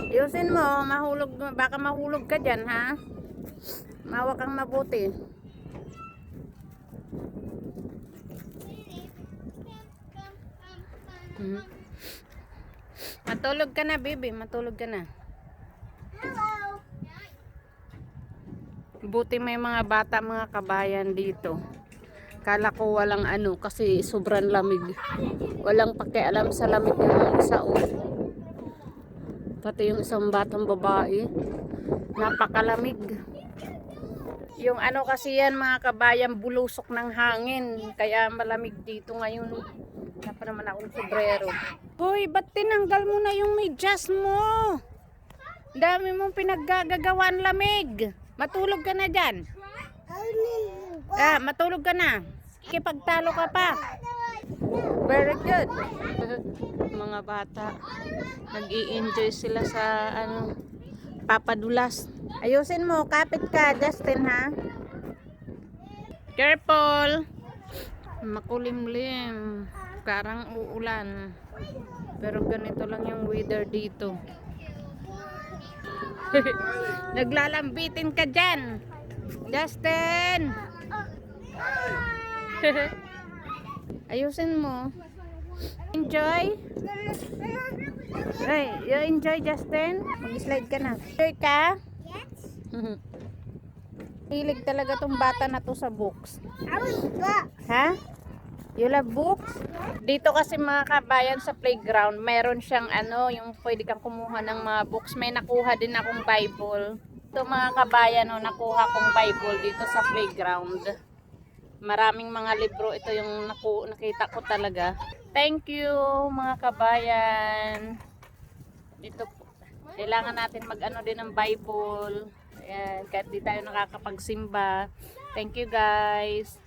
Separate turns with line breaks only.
Ayusin mo, mahulog, baka mahulog ka dyan, ha? Mawa kang mabuti. Hmm. Matulog ka na, baby. Matulog ka na.
Hello.
Buti may mga bata, mga kabayan dito. Kala ko walang ano, kasi sobrang lamig. Walang pakialam sa lamig yung isa, oh. Pati yung isang batang babae. Napakalamig. Yung ano kasi yan, mga kabayan, bulusok ng hangin. Kaya malamig dito ngayon. Wala pa naman akong sobrero. Hoy, ba't tinanggal mo na yung medyas mo? Dami mong pinaggagawaan lamig. Matulog ka na dyan. Matulog ka na. Kipagtalo ka pa. Very good. Mga bata, nag-i-enjoy sila sa ano, papadulas. Ayusin mo, kapit ka, Justin, ha? Careful. Makulimlim. Parang uulan. Pero ganito lang yung weather dito. Naglalambitin ka dyan, Justin. Ayusin mo. Enjoy. Hey, you enjoy, Justin? Mag-slide ka na. Enjoy ka?
Yes.
Hilig talaga tong bata na to sa books.
I was back.
Ha? You love books? Dito kasi mga kabayan sa playground, meron siyang ano, yung pwede kang kumuha ng mga books. May nakuha din akong Bible. Ito mga kabayan, oh, nakuha kong Bible dito sa playground. Maraming mga libro. Ito yung nakita ko talaga. Thank you mga kabayan. Dito po. Kailangan natin mag-ano din ng Bible. Ayan, kahit di tayo nakakapagsimba. Thank you guys.